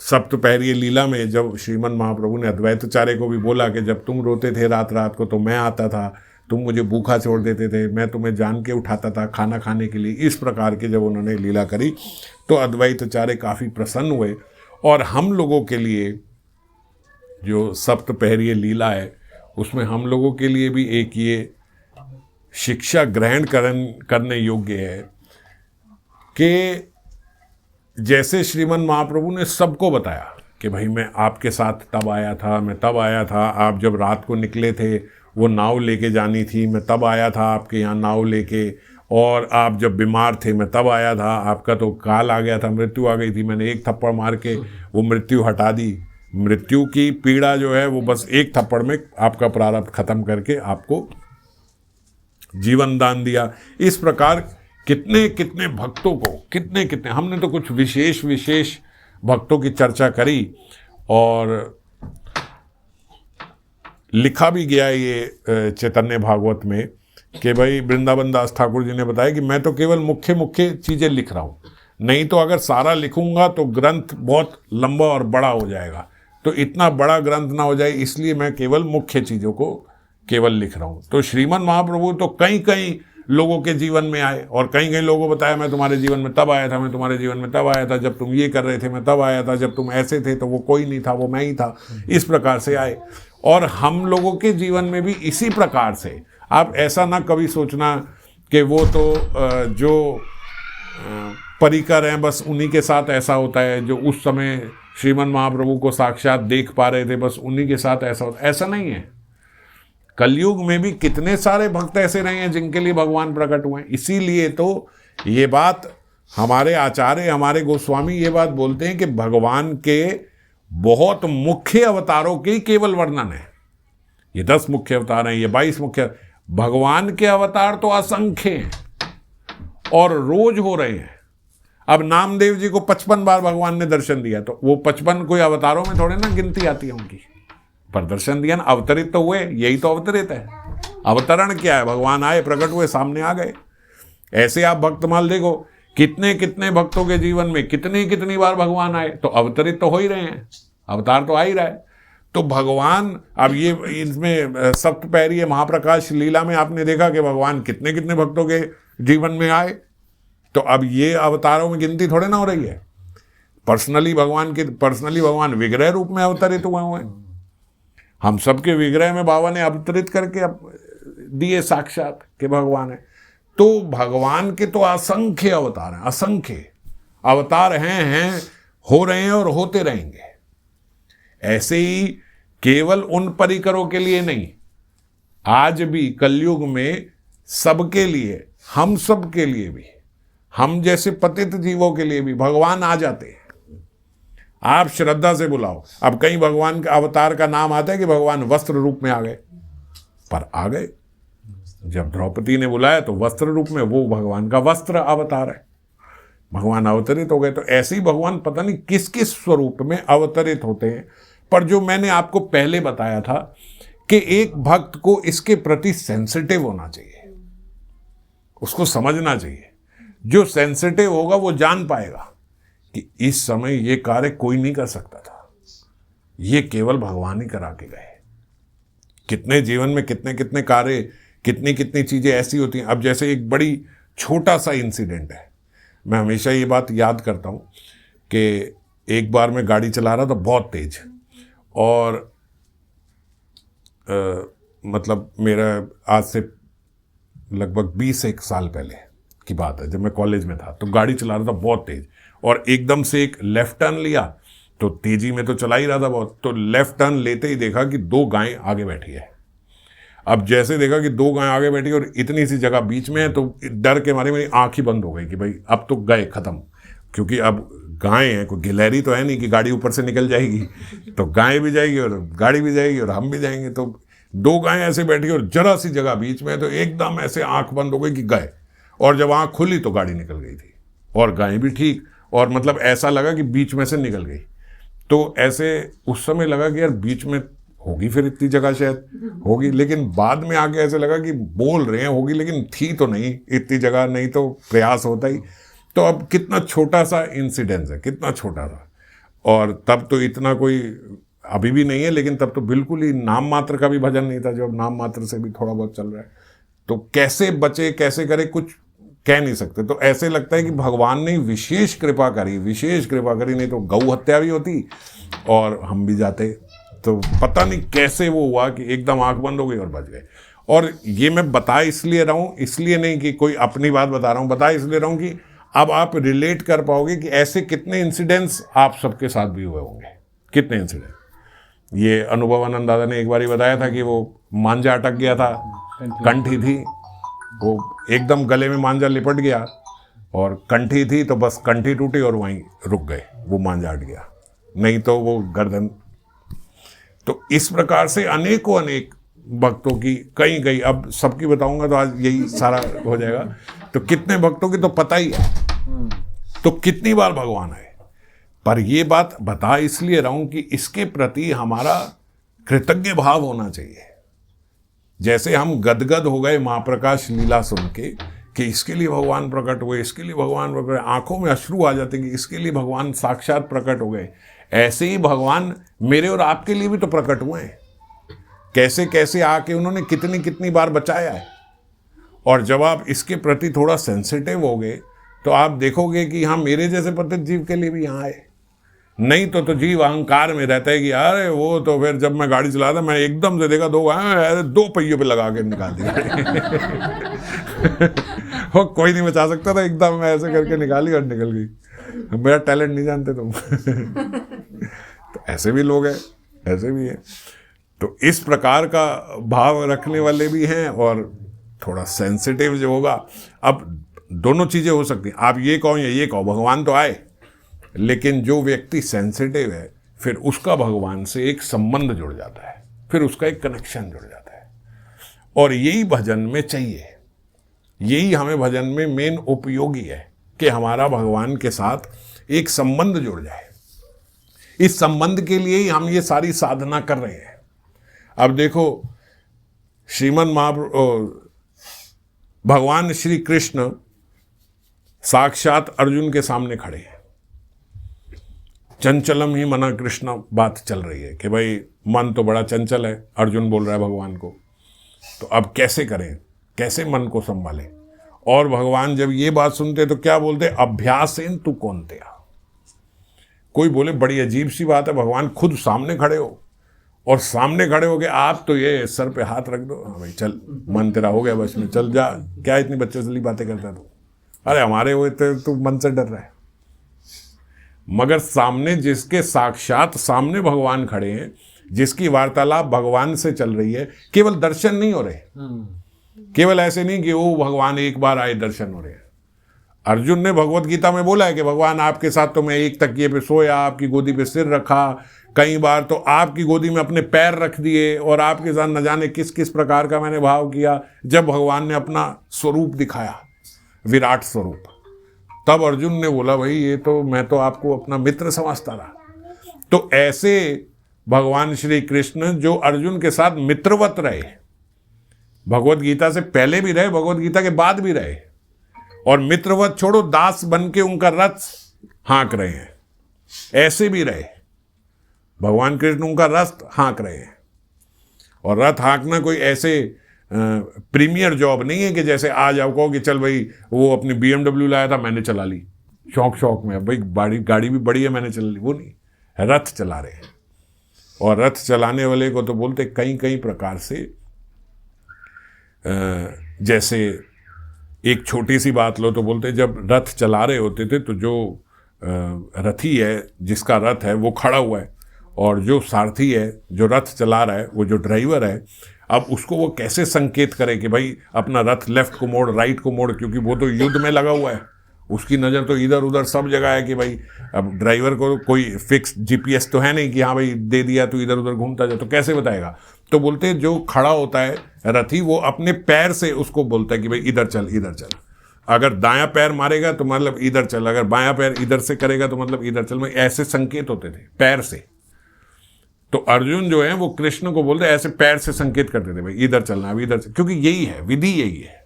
सप्तपहरीय लीला में जब श्रीमन महाप्रभु ने अद्वैताचार्य को भी बोला कि जब तुम रोते थे रात रात को तो मैं आता था, तुम मुझे भूखा छोड़ देते थे, मैं तुम्हें जान के उठाता था खाना खाने के लिए, इस प्रकार की जब उन्होंने लीला करी तो अद्वैताचार्य काफ़ी प्रसन्न हुए। और हम लोगों के लिए जो सप्तपहरीय लीला है उसमें हम लोगों के लिए भी एक ये शिक्षा ग्रहण करने योग्य है कि जैसे श्रीमन महाप्रभु ने सबको बताया कि भाई मैं आपके साथ तब आया था, मैं तब आया था, आप जब रात को निकले थे वो नाव लेके जानी थी, मैं तब आया था आपके यहाँ नाव लेके, और आप जब बीमार थे मैं तब आया था, आपका तो काल आ गया था, मृत्यु आ गई थी, मैंने एक थप्पड़ मार के वो मृत्यु हटा दी। मृत्यु की पीड़ा जो है वो बस एक थप्पड़ में आपका प्रारब्ध खत्म करके आपको जीवन दान दिया। इस प्रकार कितने कितने भक्तों को, कितने कितने, हमने तो कुछ विशेष भक्तों की चर्चा करी और लिखा भी गया ये चैतन्य भागवत में कि भाई वृंदावन दास ठाकुर जी ने बताया कि मैं तो केवल मुख्य चीज़ें लिख रहा हूँ, नहीं तो अगर सारा लिखूंगा तो ग्रंथ बहुत लंबा और बड़ा हो जाएगा, तो इतना बड़ा ग्रंथ ना हो जाए इसलिए मैं केवल मुख्य चीज़ों को केवल लिख रहा हूँ। तो श्रीमन महाप्रभु तो कई लोगों के जीवन में आए और कई लोगों को बताया, मैं तुम्हारे जीवन में तब आया था, मैं तुम्हारे जीवन में तब आया था, जब तुम ये कर रहे थे मैं तब आया था, जब तुम ऐसे थे तो वो कोई नहीं था, वो मैं ही था। इस प्रकार से आए और हम लोगों के जीवन में भी इसी प्रकार से। आप ऐसा ना कभी सोचना कि वो तो जो परिकर हैं बस उन्हीं के साथ ऐसा होता है, जो उस समय श्रीमन महाप्रभु को साक्षात देख पा रहे थे बस उन्हीं के साथ ऐसा होता, ऐसा नहीं है। कलयुग में भी कितने सारे भक्त ऐसे रहे हैं जिनके लिए भगवान प्रकट हुए हैं। इसीलिए तो ये बात हमारे आचार्य, हमारे गोस्वामी ये बात बोलते हैं कि भगवान के बहुत मुख्य अवतारों के केवल वर्णन है। ये 10 मुख्य अवतार हैं, ये 22 मुख्य, भगवान के अवतार तो असंख्य हैं और रोज हो रहे हैं। अब नामदेव जी को 55 बार भगवान ने दर्शन दिया, तो वो 55 कोई अवतारों में थोड़े ना गिनती आती है उनकी, पर दर्शन दिया ना, अवतरित तो हुए, यही तो अवतरित है। अवतरण क्या है? भगवान आए, प्रकट हुए, सामने आ गए। ऐसे आप भक्तमाल देखो, कितने कितने भक्तों के जीवन में कितनी बार भगवान आए, तो अवतरित तो हो ही रहे हैं, अवतार तो आ ही रहा है। तो भगवान, अब ये इसमें सप्तपहरीय महाप्रकाश लीला में आपने देखा कि भगवान कितने कितने भक्तों के जीवन में आए, तो अब ये अवतारों में गिनती थोड़े ना हो रही है। पर्सनली भगवान विग्रह रूप में अवतरित हुए हैं। हम सबके विग्रह में बाबा ने अवतरित करके दिए साक्षात के भगवान है। तो भगवान के तो असंख्य अवतार हैं, असंख्य अवतार हैं, हो रहे हैं और होते रहेंगे। ऐसे ही केवल उन परिकरों के लिए नहीं, आज भी कलयुग में सबके लिए, हम सब के लिए भी, हम जैसे पतित जीवों के लिए भी भगवान आ जाते हैं। आप श्रद्धा से बुलाओ। अब कहीं भगवान के अवतार का नाम आता है कि भगवान वस्त्र रूप में आ गए, पर आ गए। जब द्रौपदी ने बुलाया तो वस्त्र रूप में, वो भगवान का वस्त्र अवतार है, भगवान अवतरित हो गए। तो ऐसे ही भगवान पता नहीं किस किस स्वरूप में अवतरित होते हैं। पर जो मैंने आपको पहले बताया था कि एक भक्त को इसके प्रति सेंसिटिव होना चाहिए, उसको समझना चाहिए। जो सेंसिटिव होगा वो जान पाएगा कि इस समय ये कार्य कोई नहीं कर सकता था, ये केवल भगवान ही करा के गए। कितने जीवन में कितने कितने कार्य, कितनी कितनी चीजें ऐसी होती हैं। अब जैसे एक बड़ी छोटा सा इंसिडेंट है, मैं हमेशा ये बात याद करता हूँ कि एक बार मैं गाड़ी चला रहा था बहुत तेज, और मतलब मेरा आज से लगभग 21 साल पहले की बात है, जब मैं कॉलेज में था, तो गाड़ी चला रहा था बहुत तेज, और एकदम से एक लेफ्ट टर्न लिया, तो तेजी में तो चला ही रहा था बहुत, तो लेफ्ट टर्न लेते ही देखा कि 2 गायें आगे बैठी है। अब जैसे देखा कि 2 गायें आगे बैठी और इतनी सी जगह बीच में है, तो डर के मारे मेरी आंख ही बंद हो गई कि भाई अब तो गए खत्म, क्योंकि अब गायें हैं, कोई गिलहरी तो है नहीं कि गाड़ी ऊपर से निकल जाएगी, तो गायें भी जाएगी और गाड़ी भी जाएगी और हम भी जाएंगे। तो 2 गायें ऐसे बैठी और जरा सी जगह बीच में, तो एकदम ऐसे आंख बंद हो गई कि गए, और जब आंख खुली तो गाड़ी निकल गई थी और गायें भी ठीक, और मतलब ऐसा लगा कि बीच में से निकल गई। तो ऐसे उस समय लगा कि यार बीच में होगी फिर इतनी जगह, शायद होगी, लेकिन बाद में आके ऐसे लगा कि बोल रहे हैं होगी, लेकिन थी तो नहीं इतनी जगह, नहीं तो प्रयास होता ही। तो अब कितना छोटा सा इंसिडेंस है, कितना छोटा सा, और तब तो इतना कोई अभी भी नहीं है, लेकिन तब तो बिल्कुल ही नाम मात्र का भी भजन नहीं था, जो अब नाम मात्र से भी थोड़ा बहुत चल रहा है। तो कैसे बचे, कैसे करे, कुछ कह नहीं सकते। तो ऐसे लगता है कि भगवान ने विशेष कृपा करी, विशेष कृपा करी, नहीं तो गौ हत्या भी होती और हम भी जाते। तो पता नहीं कैसे वो हुआ कि एकदम आंख बंद हो गई और बच गए। और ये मैं बता इसलिए रहा हूँ, इसलिए नहीं कि कोई अपनी बात बता रहा हूँ, बता इसलिए रहा हूँ कि अब आप रिलेट कर पाओगे कि ऐसे कितने इंसिडेंट्स आप सबके साथ भी हुए होंगे, कितने इंसिडेंट। ये अनुभवानंद दादा ने एक बार ही बताया था कि वो मांझा अटक गया था, कंठी थी, वो एकदम गले में मांझा लिपट गया और कंठी थी, तो बस कंठी टूटी और वहीं रुक गए, वो मांझा हट गया, नहीं तो वो गर्दन। तो इस प्रकार से अनेकों अनेक भक्तों की कई, अब सबकी बताऊंगा तो आज यही सारा हो जाएगा। तो कितने भक्तों की तो पता ही है, तो कितनी बार भगवान आए। पर ये बात बता इसलिए रहा हूं कि इसके प्रति हमारा कृतज्ञ भाव होना चाहिए। जैसे हम गदगद हो गए महाप्रकाश लीला सुन के कि इसके लिए भगवान प्रकट हुए, इसके लिए भगवान प्रकट, आंखों में अश्रु आ जाते कि इसके लिए भगवान साक्षात प्रकट हो गए, ऐसे ही भगवान मेरे और आपके लिए भी तो प्रकट हुए हैं। कैसे कैसे आके उन्होंने कितनी कितनी बार बचाया है। और जब आप इसके प्रति थोड़ा सेंसिटिव हो गए तो आप देखोगे कि हाँ, मेरे जैसे पतित जीव के लिए भी यहाँ आए। नहीं तो जीव अहंकार में रहता है कि अरे वो तो फिर जब मैं गाड़ी चला था मैं एकदम से देखा दो पहियों पे लगा के निकाल दिया। वो कोई नहीं बचा सकता था, एकदम मैं ऐसे करके निकाली और निकल गई। मेरा टैलेंट नहीं जानते तुम। तो ऐसे भी लोग हैं, ऐसे भी हैं। तो इस प्रकार का भाव रखने वाले भी हैं और थोड़ा सेंसिटिव जो होगा। अब दोनों चीजें हो सकती हैं, आप ये कहो या ये कहो, भगवान तो आए, लेकिन जो व्यक्ति सेंसिटिव है फिर उसका भगवान से एक संबंध जुड़ जाता है, फिर उसका एक कनेक्शन जुड़ जाता है। और यही भजन में चाहिए, यही हमें भजन में मेन उपयोगी है कि हमारा भगवान के साथ एक संबंध जुड़ जाए। इस संबंध के लिए ही हम ये सारी साधना कर रहे हैं। अब देखो, श्रीमन महाप्रभु भगवान श्री कृष्ण साक्षात अर्जुन के सामने खड़े हैं। चंचलम ही मना कृष्ण बात चल रही है कि भाई मन तो बड़ा चंचल है, अर्जुन बोल रहा है भगवान को, तो अब कैसे करें, कैसे मन को संभालें। और भगवान जब ये बात सुनते तो क्या बोलते, अभ्यासेन तू कौनतेया। कोई बोले बड़ी अजीब सी बात है, भगवान खुद सामने खड़े हो और सामने खड़े हो गए आप तो ये सर पे हाथ रख दो, हाँ भाई चल मन तेरा हो गया बस में, चल जा, क्या इतनी बच्चे वाली बातें करता है तू, अरे हमारे हुए तू मन से डर रहा है। मगर सामने जिसके साक्षात सामने भगवान खड़े हैं, जिसकी वार्तालाप भगवान से चल रही है, केवल दर्शन नहीं हो रहे, केवल ऐसे नहीं कि वो भगवान एक बार आए दर्शन हो रहे हैं। अर्जुन ने भगवत गीता में बोला है कि भगवान आपके साथ तो मैं एक तकिए पे सोया, आपकी गोदी पे सिर रखा, कई बार तो आपकी गोदी में अपने पैर रख दिए और आपके साथ न जाने किस किस प्रकार का मैंने भाव किया। जब भगवान ने अपना स्वरूप दिखाया, विराट स्वरूप, तब अर्जुन ने बोला भाई ये तो मैं तो आपको अपना मित्र समझता रहा। तो ऐसे भगवान श्री कृष्ण जो अर्जुन के साथ मित्रवत रहे, भगवत गीता से पहले भी रहे, भगवत गीता के बाद भी रहे, और मित्रवत छोड़ो दास बन के उनका रथ हाँक रहे हैं, ऐसे भी रहे। भगवान कृष्ण उनका रथ हाँक रहे हैं। और रथ हाँकना कोई ऐसे प्रीमियर जॉब नहीं है कि जैसे आज आप कहो कि चल भाई वो अपनी BMW लाया था मैंने चला ली शौक में, भाई गाड़ी भी बड़ी है मैंने चला ली, वो नहीं, रथ चला रहे हैं। और रथ चलाने वाले को तो बोलते कई प्रकार से, जैसे एक छोटी सी बात लो तो बोलते जब रथ चला रहे होते थे तो जो रथी है, जिसका रथ है वो खड़ा हुआ है, और जो सारथी है जो रथ चला रहा है, वो जो ड्राइवर है, अब उसको वो कैसे संकेत करे कि भाई अपना रथ लेफ्ट को मोड़, राइट को मोड़, क्योंकि वो तो युद्ध में लगा हुआ है, उसकी नज़र तो इधर उधर सब जगह है कि भाई अब ड्राइवर को कोई फिक्स GPS तो है नहीं कि हाँ भाई दे दिया तो इधर उधर घूमता जाए, तो कैसे बताएगा। तो बोलते जो खड़ा होता है रथी, वो अपने पैर से उसको बोलता है कि भाई इधर चल, इधर चल। अगर दायां पैर मारेगा तो मतलब इधर चल, अगर बायां पैर इधर से करेगा तो मतलब इधर चल। ऐसे संकेत होते थे पैर से। तो अर्जुन जो है वो कृष्ण को बोलते ऐसे पैर से संकेत करते थे भाई इधर चलना, अभी इधर चल, क्योंकि यही है विधि, यही है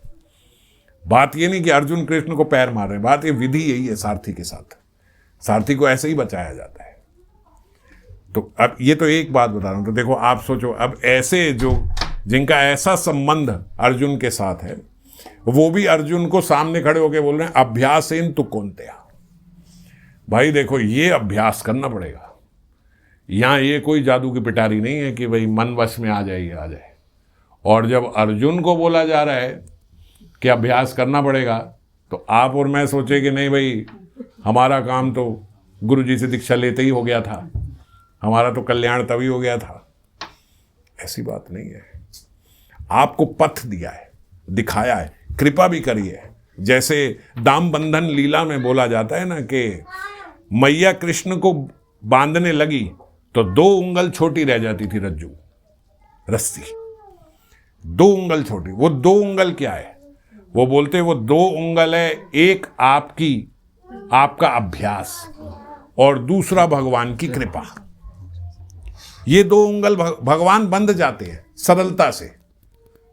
बात। ये नहीं कि अर्जुन कृष्ण को पैर मार रहे हैं, बात ये विधि यही है। सारथी के साथ, सारथी को ऐसे ही बचाया जाता है, तो अब ये तो एक बात बता रहा हूं, तो देखो आप सोचो, अब ऐसे जो जिनका ऐसा संबंध अर्जुन के साथ है, वो भी अर्जुन को सामने खड़े होकर बोल रहे हैं अभ्यासेन तु कौन्तेय। भाई देखो, ये अभ्यास करना पड़ेगा। यहां ये कोई जादू की पिटारी नहीं है कि भाई मन वश में आ जाए आ जाए। और जब अर्जुन को बोला जा रहा है कि अभ्यास करना पड़ेगा, तो आप और मैं सोचे कि नहीं भाई, हमारा काम तो गुरु जी से दीक्षा लेते ही हो गया था, हमारा तो कल्याण तभी हो गया था। ऐसी बात नहीं है। आपको पथ दिया है, दिखाया है, कृपा भी करी है। जैसे दाम बंधन लीला में बोला जाता है ना कि मैया कृष्ण को बांधने लगी तो 2 उंगल छोटी रह जाती थी रज्जू, रस्सी 2 उंगल छोटी। वो 2 उंगल क्या है? वो बोलते वो 2 उंगल है, एक आपका अभ्यास और दूसरा भगवान की कृपा। ये 2 उंगल भगवान बंध जाते हैं सरलता से,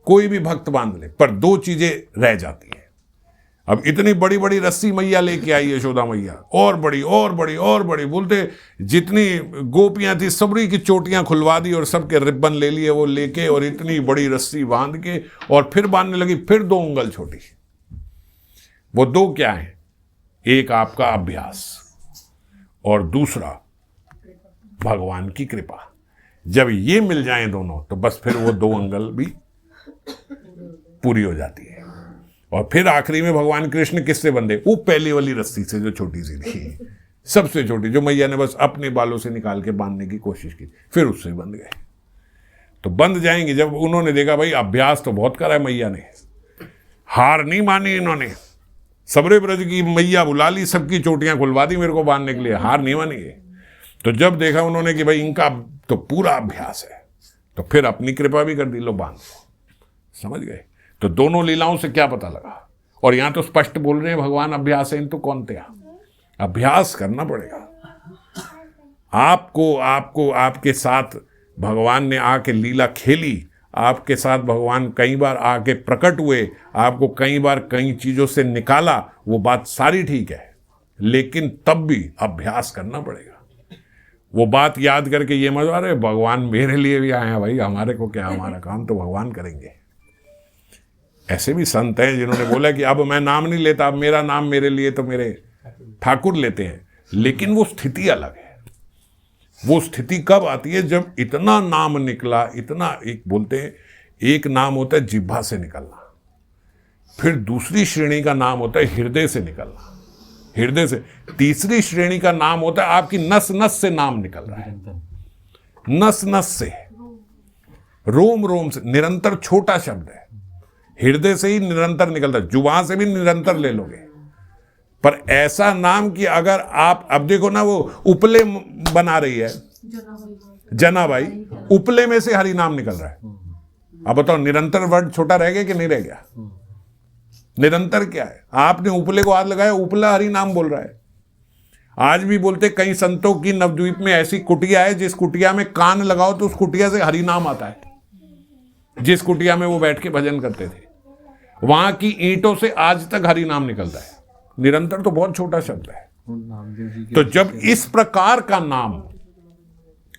कोई भी भक्त बांध ले, पर 2 चीजें रह जाती हैं। अब इतनी बड़ी बड़ी रस्सी मैया लेके आई यशोदा मैया, और बड़ी और बड़ी और बड़ी, बोलते जितनी गोपियां थी सबरी की चोटियां खुलवा दी और सबके रिब्बन ले लिए वो लेके, और इतनी बड़ी रस्सी बांध के और फिर बांधने लगी, फिर 2 उंगल छोटी। वो 2 क्या है? एक आपका अभ्यास और दूसरा भगवान की कृपा। जब ये मिल जाएं दोनों, तो बस फिर वो 2 उंगल भी पूरी हो जाती है। और फिर आखिरी में भगवान कृष्ण किससे बंधे? वो पहली वाली रस्सी से, जो छोटी सी थी, सबसे छोटी, जो मैया ने बस अपने बालों से निकाल के बांधने की कोशिश की, फिर उससे बंध गए। तो बंध जाएंगे जब उन्होंने देखा भाई अभ्यास तो बहुत करा है मैया ने, हार नहीं मानी इन्होंने, सबरे ब्रज की मैया बुला ली, सबकी चोटियां खुलवा दी मेरे को बांधने के लिए, हार नहीं मानी। तो जब देखा उन्होंने कि भाई इनका तो पूरा अभ्यास है, तो फिर अपनी कृपा भी कर दी, लो बांध लो। समझ गए? तो दोनों लीलाओं से क्या पता लगा? और यहां तो स्पष्ट बोल रहे हैं भगवान अभ्यासेन तु कौन्तेय, अभ्यास करना पड़ेगा आपको। आपके साथ भगवान ने आके लीला खेली, आपके साथ भगवान कई बार आके प्रकट हुए, आपको कई बार कई चीजों से निकाला, वो बात सारी ठीक है, लेकिन तब भी अभ्यास करना पड़ेगा। वो बात याद करके ये मजा आ रहा है, भगवान मेरे लिए भी आए हैं भाई, हमारे को क्या, हमारा काम तो भगवान करेंगे। ऐसे भी संत हैं जिन्होंने बोला कि अब मैं नाम नहीं लेता, अब मेरा नाम मेरे लिए तो मेरे ठाकुर लेते हैं। लेकिन वो स्थिति अलग है। वो स्थिति कब आती है? जब इतना नाम निकला, इतना, एक बोलते हैं एक नाम होता है जिह्वा से निकलना, फिर दूसरी श्रेणी का नाम होता है हृदय से निकलना, हृदय से तीसरी श्रेणी का नाम होता है आपकी नस नस से नाम निकल रहा है, नस नस से, रोम रोम से, निरंतर छोटा शब्द है, हृदय से ही निरंतर निकलता है, जुबान से भी निरंतर ले लोगे। पर ऐसा नाम कि अगर आप, अब देखो ना, वो उपले बना रही है जनाबाई, उपले में से हरि नाम निकल रहा है। अब बताओ निरंतर वर्ड छोटा रह गया कि नहीं रह गया? निरंतर क्या है? आपने उपले को हाथ लगाया, उपला हरि नाम बोल रहा है। आज भी बोलते कई संतों की नवद्वीप में ऐसी कुटिया है, जिस कुटिया में कान लगाओ तो उस कुटिया से हरि नाम आता है। जिस कुटिया में वो बैठ के भजन करते थे, वहां की ईंटों से आज तक हरि नाम निकलता है। निरंतर तो बहुत छोटा शब्द है। तो जब इस प्रकार का नाम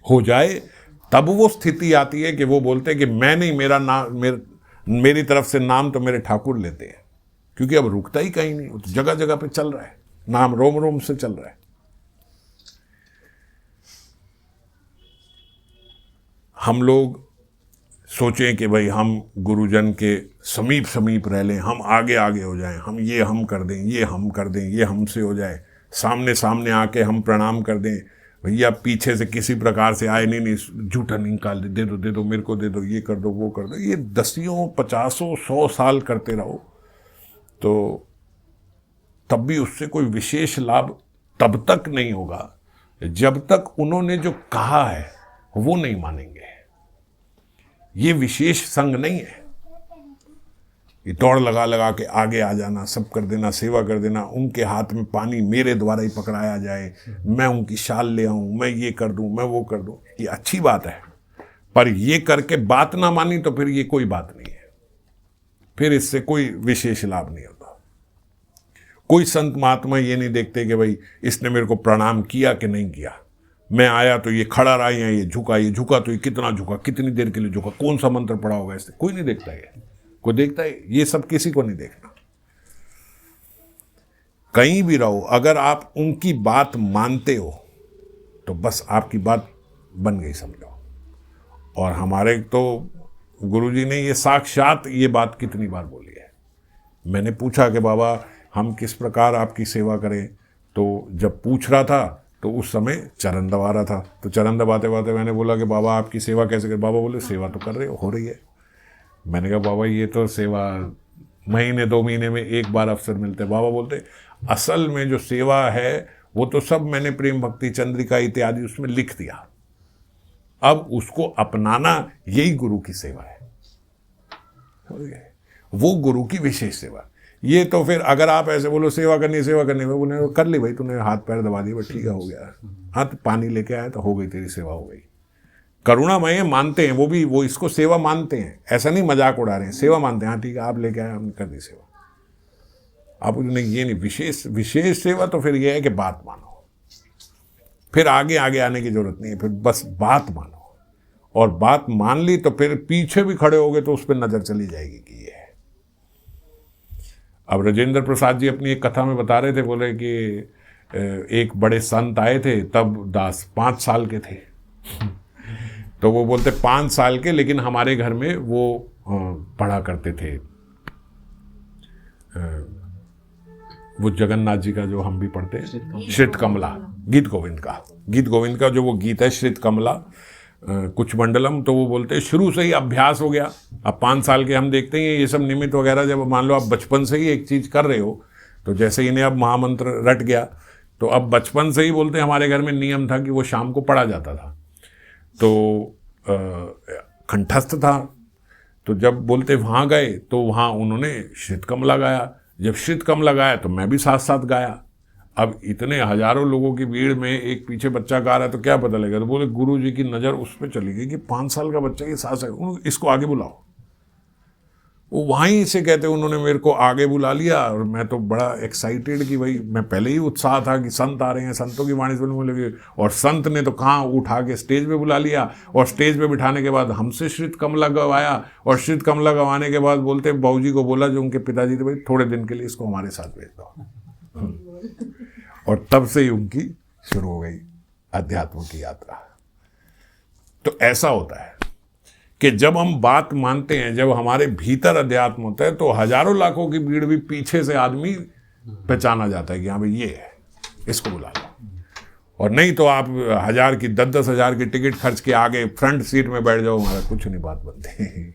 हो जाए, तब वो स्थिति आती है कि वो बोलते हैं कि मैं नहीं, मेरा नाम, मेरी तरफ से नाम तो मेरे ठाकुर लेते हैं। क्योंकि अब रुकता ही कहीं नहीं, तो जगह जगह पे चल रहा है नाम, रोम रोम से चल रहा है। हम लोग सोचें कि भाई हम गुरुजन के समीप समीप रह लें, हम आगे आगे हो जाएं, हम ये हम कर दें, ये हम कर दें, ये हमसे हो जाए, सामने सामने आके हम प्रणाम कर दें, भैया पीछे से किसी प्रकार से आए, नहीं झूठा निकाल दे दो मेरे को, दे दो, ये कर दो, वो कर दो। ये 10, 50, 100 साल करते रहो तो तब भी उससे कोई विशेष लाभ तब तक नहीं होगा जब तक उन्होंने जो कहा है वो नहीं मानेंगे। ये विशेष संग नहीं है, ये दौड़ लगा लगा के आगे आ जाना, सब कर देना, सेवा कर देना, उनके हाथ में पानी मेरे द्वारा ही पकड़ाया जाए, मैं उनकी शाल ले आऊं, मैं ये कर दूं, मैं वो कर दूं। ये अच्छी बात है, पर ये करके बात ना मानी तो फिर ये कोई बात नहीं है, फिर इससे कोई विशेष लाभ नहीं होता। कोई संत महात्मा ये नहीं देखते कि भाई इसने मेरे को प्रणाम किया कि नहीं किया, मैं आया तो ये खड़ा रहा, या ये झुका तो ये कितना झुका, कितनी देर के लिए झुका, कौन सा मंत्र पड़ा होगा इससे, कोई नहीं देखता है। कोई देखता है? ये सब किसी को नहीं देखना। कहीं भी रहो, अगर आप उनकी बात मानते हो तो बस आपकी बात बन गई समझो। और हमारे तो गुरुजी ने ये साक्षात ये बात कितनी बार बोली है। मैंने पूछा कि बाबा हम किस प्रकार आपकी सेवा करें, तो जब पूछ रहा था तो उस समय चरण दबा रहा था, तो चरण दबाते दबाते मैंने बोला कि बाबा आपकी सेवा कैसे करें। बाबा बोले सेवा तो कर रहे हो रही है। मैंने कहा बाबा ये तो सेवा महीने 2 महीने में एक बार अवसर मिलते। बाबा बोलते असल में जो सेवा है वो तो सब मैंने प्रेम भक्ति चंद्रिका इत्यादि उसमें लिख दिया, अब उसको अपनाना यही गुरु की सेवा है, वो गुरु की विशेष सेवा। ये तो फिर अगर आप ऐसे बोलो सेवा करनी में बोले कर ली भाई, तूने हाथ पैर दबा दिए, ठीक है हो गया, हाथ पानी लेके आया तो हो गई तेरी सेवा, हो गई। करुणामय मानते हैं वो भी, वो इसको सेवा मानते हैं, ऐसा नहीं मजाक उड़ा रहे हैं, सेवा मानते हैं। हाँ ठीक है आप लेके आए, हमने कर दी सेवा। आप उन्हें ये नहीं, विशेष सेवा तो फिर ये है कि बात मानो, फिर आगे आने की जरूरत नहीं है, फिर बस बात मानो। और बात मान ली तो फिर पीछे भी खड़े होगे तो उस पर नजर चली जाएगी कि ये है। अब राजेंद्र प्रसाद जी अपनी एक कथा में बता रहे थे, बोले कि एक बड़े संत आए थे, तब दास 5 साल के थे तो वो बोलते 5 साल के, लेकिन हमारे घर में वो पढ़ा करते थे वो जगन्नाथ जी का जो हम भी पढ़ते हैं, श्रित कमला, गीत गोविंद का जो वो गीत है श्रित कमला कुछ मंडलम, तो वो बोलते हैं शुरू से ही अभ्यास हो गया। अब 5 साल के हम देखते हैं ये सब निमित्त वगैरह, जब मान लो आप बचपन से ही एक चीज़ कर रहे हो, तो जैसे इन्हें अब महामंत्र रट गया, तो अब बचपन से ही बोलते हैं हमारे घर में नियम था कि वो शाम को पढ़ा जाता था, तो कंठस्थ था। तो जब बोलते वहाँ गए तो वहाँ उन्होंने श्रित कमला गाया, जब श्रित कमला गाया तो मैं भी साथ साथ गाया। अब इतने हजारों लोगों की भीड़ में एक पीछे बच्चा गा रहा है तो क्या पता लगेगा, तो बोले गुरु जी की नज़र उस पर चली गई कि 5 साल का बच्चा ये सास है, इसको आगे बुलाओ। वो वहीं से कहते उन्होंने मेरे को आगे बुला लिया, और मैं तो बड़ा एक्साइटेड कि भाई, मैं पहले ही उत्साह था कि संत आ रहे हैं, संतों की वाणी सुनने लगे, और संत ने तो कहाँ उठा के स्टेज पे बुला लिया, और स्टेज पे बिठाने के बाद हमसे श्रित कमला गवाया, और श्रित कमला गवाने के बाद बोलते बाबूजी को बोला जो उनके पिताजी थे, भाई थोड़े दिन के लिए इसको हमारे साथ भेज दो और तब से ही उनकी शुरू हो गई अध्यात्म की यात्रा। तो ऐसा होता है कि जब हम बात मानते हैं, जब हमारे भीतर अध्यात्म होता है, तो हजारों लाखों की भीड़ भी पीछे से आदमी पहचाना जाता है कि हाँ भाई ये है, इसको बुला लो। और नहीं तो आप 1000 की 10-10 हजार की टिकट खर्च के आगे फ्रंट सीट में बैठ जाओ, हमारा कुछ नहीं बात बनती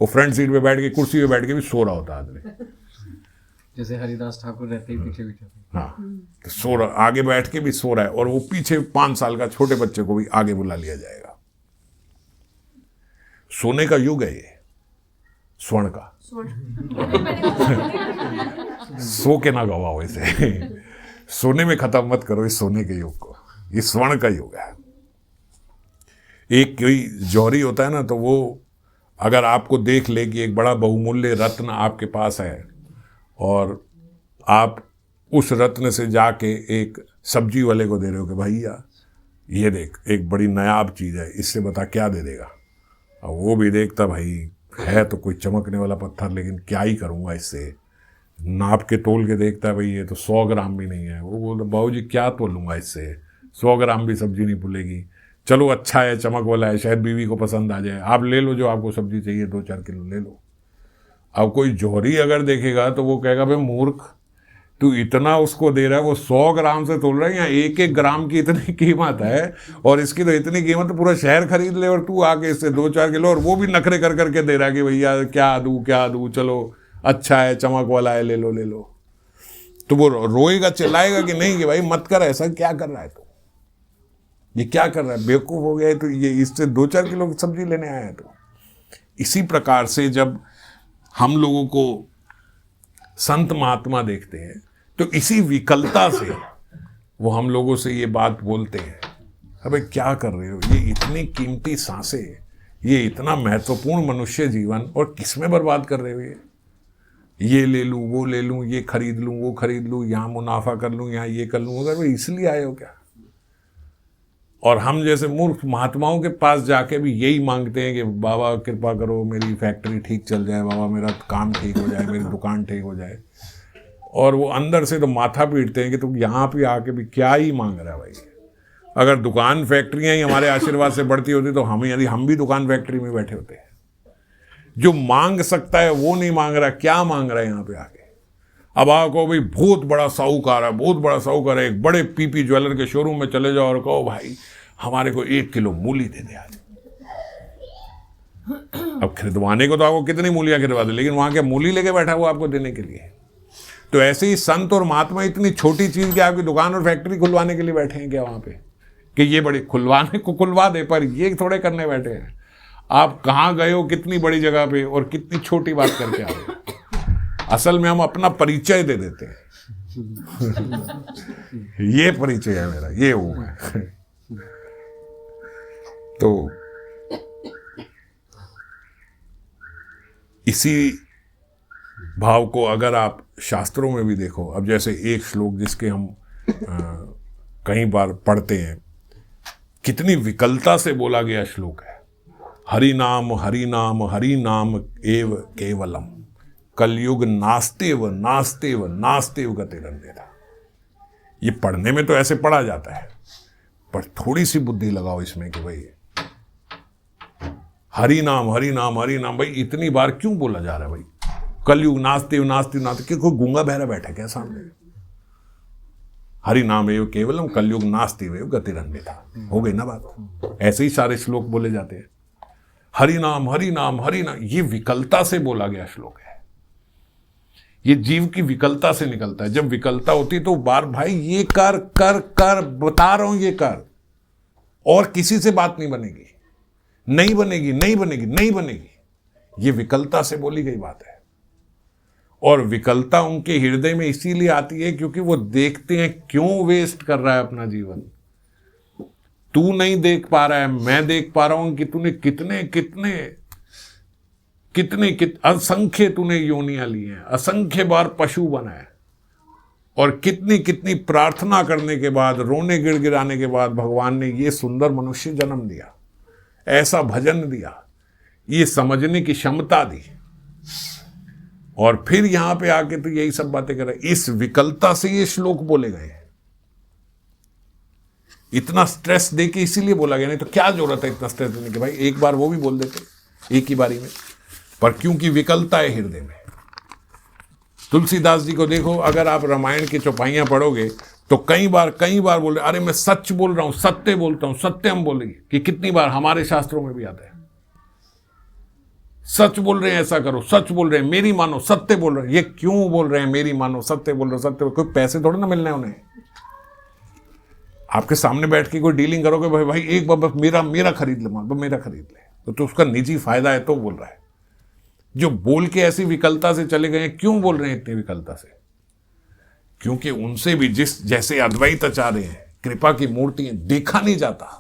वो फ्रंट सीट पे बैठ के, कुर्सी पे बैठ के भी सो रहा होता आदमी, जैसे हरिदास ठाकुर रहते ही पीछे पीछे। हाँ, तो सो रहा, आगे बैठ के भी सो रहा है, और वो पीछे 5 साल का छोटे बच्चे को भी आगे बुला लिया जाएगा। सोने का युग है ये, स्वर्ण का सो के ना गवाओ इसे सोने में खत्म मत करो इस सोने के युग को, ये स्वर्ण का युग है। एक कोई जौहरी होता है ना, तो वो अगर आपको देख ले कि एक बड़ा बहुमूल्य रत्न आपके पास है, और आप उस रत्न से जाके एक सब्जी वाले को दे रहे हो कि भैया ये देख एक बड़ी नायाब चीज़ है, इससे बता क्या दे देगा। और वो भी देखता भाई है तो कोई चमकने वाला पत्थर, लेकिन क्या ही करूँगा इससे, नाप के तोल के देखता है भाई ये तो 100 ग्राम भी नहीं है। वो बोलता बाबूजी क्या तोलूँगा इससे, 100 ग्राम भी सब्जी नहीं फूलेगी। चलो अच्छा है, चमक वाला है, शायद बीवी को पसंद आ जाए, आप ले लो जो आपको सब्जी चाहिए, 2-4 किलो ले लो। अब कोई जौहरी अगर देखेगा तो वो कहेगा भाई मूर्ख, तू इतना उसको दे रहा है, वो 100 ग्राम से तोल रहा है, या 1-1 ग्राम की इतनी कीमत है, और इसकी तो इतनी कीमत तो पूरा शहर खरीद ले, और तू आके इससे 2-4 किलो, और वो भी नखरे कर करके दे रहा है कि भैया क्या दूँ, चलो अच्छा है, चमक वाला है, ले लो। तो वो रोएगा चिल्लाएगा कि नहीं कि भाई मत कर ऐसा, क्या कर रहा है तू, ये क्या कर रहा है, बेवकूफ़ हो गया है, तो ये इससे 2-4 किलो की सब्जी लेने आया है। तो इसी प्रकार से जब हम लोगों को संत महात्मा देखते हैं, तो इसी विकलता से वो हम लोगों से ये बात बोलते हैं, अबे क्या कर रहे हो, ये इतनी कीमती सांसें, ये इतना महत्वपूर्ण मनुष्य जीवन, और किस में बर्बाद कर रहे हो, ये ले लूँ, वो ले लूँ, ये खरीद लूँ, वो खरीद लूँ, यहाँ मुनाफा कर लूँ, यहाँ ये कर लूँ, अगर वो इसलिए आए हो क्या? और हम जैसे मूर्ख महात्माओं के पास जाके भी यही मांगते हैं कि बाबा कृपा करो, मेरी फैक्ट्री ठीक चल जाए, बाबा मेरा काम ठीक हो जाए, मेरी दुकान ठीक हो जाए। और वो अंदर से तो माथा पीटते हैं कि तुम यहाँ पे आके भी क्या ही मांग रहा है भाई। अगर दुकान फैक्ट्रियाँ ही हमारे आशीर्वाद से बढ़ती होती तो हम भी दुकान फैक्ट्री में बैठे होते। जो मांग सकता है वो नहीं मांग रहा, क्या मांग रहा है यहाँ पे आके। अब आपको भाई बहुत बड़ा साहूकार है, बहुत बड़ा साहूकार है, एक बड़े पीपी ज्वेलर के शोरूम में चले जाओ और कहो भाई हमारे को 1 किलो मूली दे दे आज। अब खरीदवाने को तो आपको कितनी मूलियां खरीदवा दे, लेकिन वहां क्या मूली लेके बैठा हुआ आपको देने के लिए। तो ऐसे ही संत और महात्मा इतनी छोटी चीज कि आपकी दुकान और फैक्ट्री खुलवाने के लिए बैठे हैं क्या वहां पे, कि ये बड़ी खुलवाने को खुलवा दे, पर ये थोड़े करने बैठे हैं। आप कहाँ गए हो, कितनी बड़ी जगह पे, और कितनी छोटी बात करके आ रहे हो। असल में हम अपना परिचय दे देते हैं। ये परिचय है मेरा, ये हूं मैं। तो इसी भाव को अगर आप शास्त्रों में भी देखो, अब जैसे एक श्लोक जिसके हम कई बार पढ़ते हैं, कितनी विकलता से बोला गया श्लोक है। हरि नाम हरि नाम हरि नाम एव केवलम, कलयुग नास्तेव नास्तेव नास्तेव गतिरन्यथा। ये पढ़ने में तो ऐसे पढ़ा जाता है, पर थोड़ी सी बुद्धि लगाओ इसमें कि भाई हरि नाम हरि नाम हरि नाम, भाई इतनी बार क्यों बोला जा रहा है भाई। कलयुग नास्तेव नास्तेव नास्तेव, कि कोई गूंगा बहरा बैठा क्या सामने। हरि नाम एव केवलम कलयुग नास्तेव एव गतिरन्यथा, हो गई ना बात। ऐसे ही सारे श्लोक बोले जाते हैं, हरि नाम हरि नाम हरि नाम। ये विकलता से बोला गया श्लोक है, ये जीव की विकलता से निकलता है। जब विकलता होती तो बार भाई ये कर कर कर, बता रहा हूं ये कर, और किसी से बात नहीं बनेगी, नहीं बनेगी नहीं बनेगी नहीं बनेगी। ये विकलता से बोली गई बात है। और विकलता उनके हृदय में इसीलिए आती है क्योंकि वो देखते हैं क्यों वेस्ट कर रहा है अपना जीवन। तू नहीं देख पा रहा है, मैं देख पा रहा हूं कि तूने कितने कितने कितने असंख्य तूने योनियां ली हैं, असंख्य बार पशु बना है, और कितनी कितनी प्रार्थना करने के बाद, रोने गिड़गिड़ाने के बाद भगवान ने ये सुंदर मनुष्य जन्म दिया, ऐसा भजन दिया, ये समझने की क्षमता दी, और फिर यहां पे आके तो यही सब बातें कर रहे। इस विकलता से ये श्लोक बोले गए, इतना स्ट्रेस देके इसीलिए बोला गया। नहीं तो क्या जरूरत है इतना स्ट्रेस देने की भाई, एक बार वो भी बोल देते एक ही बारी में। पर क्योंकि विकलता है हृदय में। तुलसीदास जी को देखो, अगर आप रामायण की चौपाइयां पढ़ोगे तो कई बार बोल रहे, अरे मैं सच बोल रहा हूं, सत्य बोलता हूं, सत्यम बोलेंगे, कि कितनी बार हमारे शास्त्रों में भी आता है। सच बोल रहे हैं, ऐसा करो, सच बोल रहे हैं, मेरी मानो, सत्य बोल रहे हैं। ये क्यों बोल रहे हैं मेरी मानो, सत्य बोल रहे हो, सत्य, कोई पैसे थोड़े ना मिलने उन्हें। आपके सामने बैठ के कोई डीलिंग करोगे, भाई एक बार मेरा खरीद ले, मान मेरा खरीद ले, तो उसका निजी फायदा है तो बोल रहा है। जो बोल के ऐसी विकलता से चले गए हैं, क्यों बोल रहे हैं इतनी विकलता से? क्योंकि उनसे भी जैसे अद्वैत आचार्य हैं, कृपा की मूर्ति हैं, देखा नहीं जाता।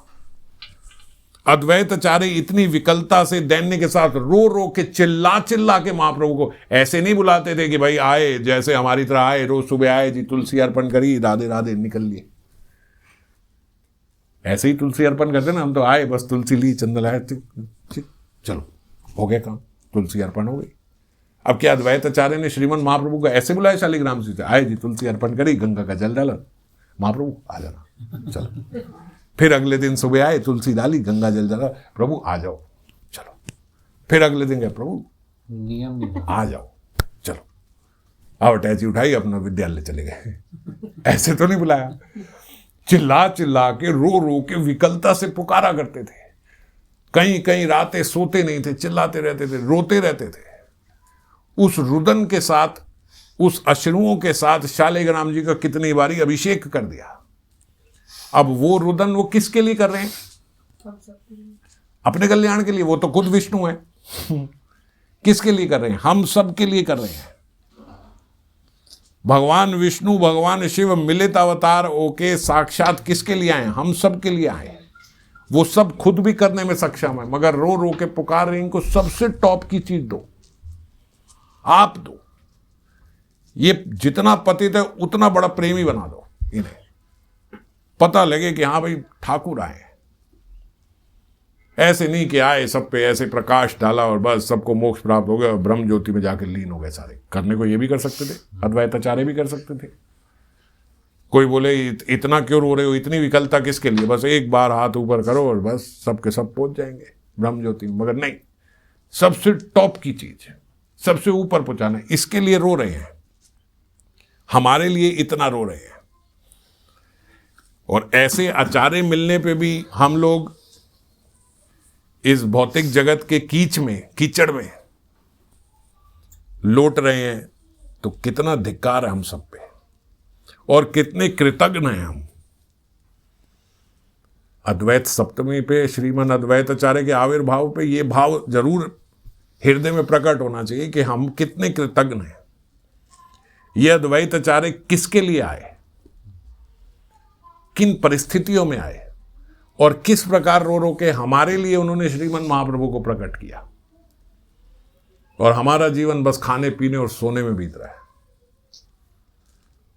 अद्वैत आचार्य इतनी विकलता से दैन्य के साथ रो रो के चिल्ला के महाप्रभु को ऐसे नहीं बुलाते थे कि भाई आए, जैसे हमारी तरह आए, रोज सुबह आए जी, तुलसी अर्पण करी, राधे राधे, निकल लिए। ऐसे ही तुलसी अर्पण करते ना, हम तो आए, बस तुलसी ली, चंदन लाए, चलो हो गया काम, तुलसी अर्पण हो गई। अब क्या अद्वैत आचार्य ने श्रीमन महाप्रभु को ऐसे बुलाया शालिग्राम जी से, आए जी, तुलसी अर्पण करी, गंगा का जल डाला, महाप्रभु आ जाना, चलो। फिर अगले दिन सुबह आए, तुलसी डाली, गंगा जल डाला, प्रभु आ जाओ, चलो। फिर अगले दिन गए, प्रभु नियम आ जाओ, चलो। अब अटैची उठाई, अपना विद्यालय चले गए। ऐसे तो नहीं बुलाया, चिल्ला के, रो के विकलता से पुकारा करते थे। कई रातें सोते नहीं थे, चिल्लाते रहते थे, रोते रहते थे। उस रुदन के साथ, उस अश्रुओं के साथ शालिग्राम जी का कितनी बारी अभिषेक कर दिया। अब वो रुदन वो किसके लिए कर रहे हैं? अपने कल्याण के लिए। वो तो खुद विष्णु है। किसके लिए कर रहे हैं? हम सब के लिए कर रहे हैं। भगवान विष्णु, भगवान शिव मिलित अवतार होके साक्षात किसके लिए आए? हम सब के लिए आए। वो सब खुद भी करने में सक्षम है, मगर रो रो के पुकार रहे, इनको सबसे टॉप की चीज दो, आप दो। ये जितना पतित है उतना बड़ा प्रेमी बना दो इन्हें। पता लगे कि हाँ भाई ठाकुर आए, ऐसे नहीं कि आए सब पे ऐसे प्रकाश डाला और बस सबको मोक्ष प्राप्त हो गया और ब्रह्म ज्योति में जाकर लीन हो गए सारे। करने को ये भी कर सकते थे, अद्वैताचार्य भी कर सकते थे। कोई बोले इतना क्यों रो रहे हो, इतनी विकलता किसके लिए, बस एक बार हाथ ऊपर करो और बस सबके सब पहुंच जाएंगे ब्रह्म ज्योति में। मगर नहीं, सबसे टॉप की चीज, सबसे ऊपर पहुंचाना, इसके लिए रो रहे हैं, हमारे लिए इतना रो रहे हैं। और ऐसे आचार्य मिलने पे भी हम लोग इस भौतिक जगत के कीचड़ में लौट रहे हैं, तो कितना धिक्कार है हम सब पे और कितने कृतज्ञ हैं हम। अद्वैत सप्तमी पे श्रीमन अद्वैताचार्य के आविर्भाव पे ये भाव जरूर हृदय में प्रकट होना चाहिए कि हम कितने कृतज्ञ हैं। ये अद्वैताचार्य किसके लिए आए, किन परिस्थितियों में आए और किस प्रकार रो रो के हमारे लिए उन्होंने श्रीमन महाप्रभु को प्रकट किया, और हमारा जीवन बस खाने पीने और सोने में बीत रहा है।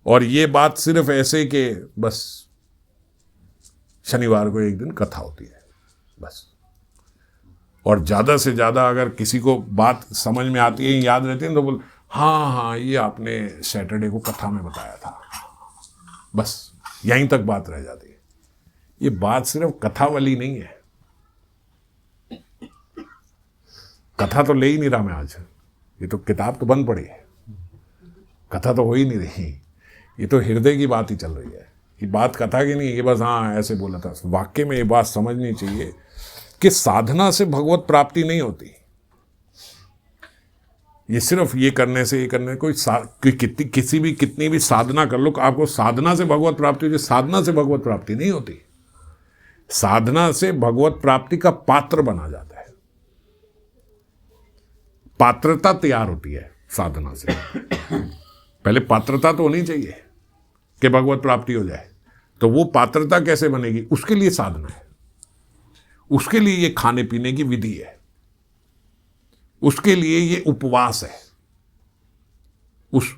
और ये बात सिर्फ ऐसे कि बस शनिवार को एक दिन कथा होती है बस, और ज़्यादा से ज़्यादा अगर किसी को बात समझ में आती है, याद रहती है, तो बोल हाँ ये आपने सैटरडे को कथा में बताया था, बस यहीं तक बात रह जाती है। ये बात सिर्फ कथा वाली नहीं है, कथा तो ले ही नहीं रहा मैं आज, ये तो किताब तो बंद पड़ी है, कथा तो हो ही नहीं रही, ये तो हृदय की बात ही चल रही है। ये बात कथा की नहीं, ये बस हाँ ऐसे बोला था। वाक्य में ये बात समझनी चाहिए कि साधना से भगवत प्राप्ति नहीं होती। ये सिर्फ ये करने से कितनी भी साधना कर लो, आपको साधना से भगवत प्राप्ति होती, साधना से भगवत प्राप्ति नहीं होती। साधना से भगवत प्राप्ति का पात्र बना जाता है, पात्रता तैयार होती है साधना से। पहले पात्रता तो होनी चाहिए कि भगवत प्राप्ति हो जाए, तो वो पात्रता कैसे बनेगी, उसके लिए साधना है, उसके लिए ये खाने पीने की विधि है, उसके लिए ये उपवास है, उस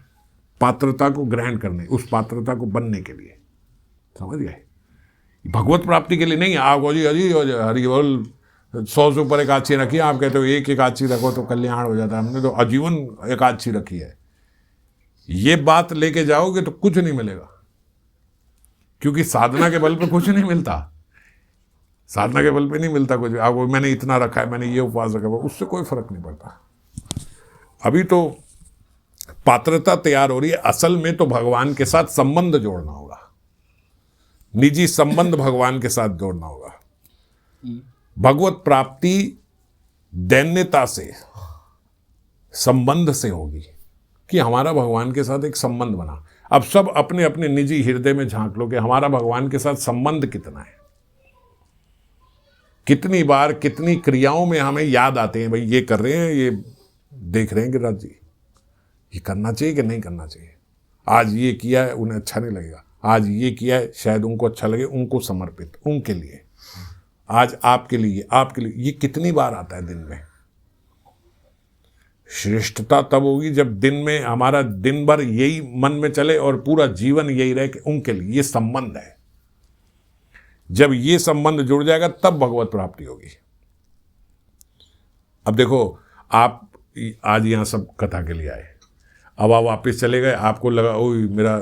पात्रता को ग्रहण करने, उस पात्रता को बनने के लिए। समझ गए? भगवत प्राप्ति के लिए नहीं। आप जी अजी हरि बोल 100 से ऊपर एकादशी रखी है, आप कहते हो एक एकादशी रखो तो कल्याण हो जाता है, हमने तो आजीवन एकादशी रखी है। ये बात लेके जाओगे तो कुछ नहीं मिलेगा, क्योंकि साधना के बल पे कुछ नहीं मिलता, साधना के बल पे नहीं मिलता कुछ। आपको मैंने इतना रखा है, मैंने ये उपवास रखा है, उससे कोई फर्क नहीं पड़ता। अभी तो पात्रता तैयार हो रही है, असल में तो भगवान के साथ संबंध जोड़ना होगा, निजी संबंध भगवान के साथ जोड़ना होगा। भगवत प्राप्ति दैन्यता से, संबंध से होगी कि हमारा भगवान के साथ एक संबंध बना। अब सब अपने अपने निजी हृदय में झांक लो कि हमारा भगवान के साथ संबंध कितना है। कितनी बार कितनी क्रियाओं में हमें याद आते हैं, भाई ये कर रहे हैं, ये देख रहे हैं गिरिराज जी, ये करना चाहिए कि नहीं करना चाहिए। आज ये किया है, उन्हें अच्छा नहीं लगेगा, आज ये किया है शायद उनको अच्छा लगे, उनको समर्पित, उनके लिए, आज आपके लिए, आपके लिए। ये कितनी बार आता है दिन में। श्रेष्ठता तब होगी जब दिन में हमारा दिन भर यही मन में चले और पूरा जीवन यही रहे कि उनके लिए। ये संबंध है, जब ये संबंध जुड़ जाएगा तब भगवत प्राप्ति होगी। अब देखो, आप आज यहाँ सब कथा के लिए आए, अब आप वापस चले गए, आपको लगा ओ मेरा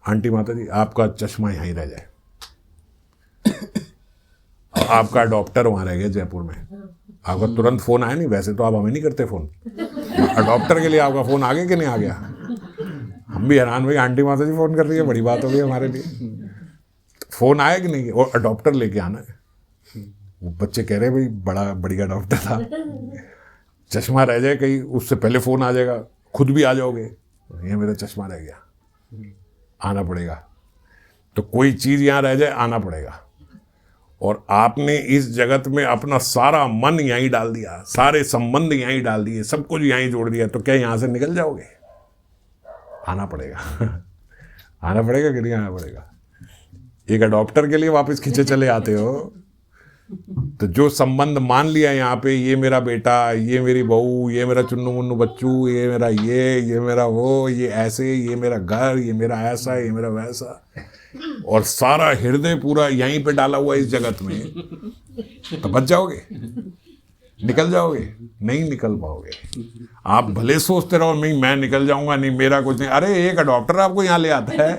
आंटी माता जी आपका चश्मा यहाँ ही रह जाए, आपका डॉक्टर वहाँ रह गया जयपुर में, आपका तुरंत फोन आया नहीं। वैसे तो आप हमें नहीं करते फोन, डॉक्टर के लिए आपका फोन आ गया कि नहीं आ गया। हम भी हैरान भाई, आंटी माता जी फोन कर रही है, बड़ी बात हो गई हमारे लिए। फोन आया कि नहीं, और डॉक्टर लेके आना है। वो बच्चे कह रहे भाई बड़ा बढ़िया डॉक्टर था, चश्मा रह जाए कहीं, उससे पहले फोन आ जाएगा, खुद भी आ जाओगे, ये मेरा चश्मा रह गया, आना पड़ेगा। तो कोई चीज़ यहाँ रह जाए, आना पड़ेगा। और आपने इस जगत में अपना सारा मन यहीं डाल दिया, सारे संबंध यहीं डाल दिए, सब कुछ यहीं जोड़ दिया, तो क्या यहाँ से निकल जाओगे? आना पड़ेगा। आना पड़ेगा कि नहीं आना पड़ेगा? एक अडॉप्टर के लिए वापस खींचे चले आते हो, तो जो संबंध मान लिया यहाँ पे, ये मेरा बेटा, ये मेरी बहू, ये मेरा चुन्नू मुन्नू बच्चू, ये मेरा ये मेरा वो, ये ऐसे, ये मेरा घर, ये मेरा ऐसा, ये मेरा वैसा, और सारा हृदय पूरा यहीं पे डाला हुआ इस जगत में, तो बच जाओगे? निकल जाओगे? नहीं निकल पाओगे। आप भले सोचते रहो नहीं मैं निकल जाऊंगा, नहीं मेरा कुछ नहीं। अरे एक डॉक्टर आपको यहाँ ले आता है,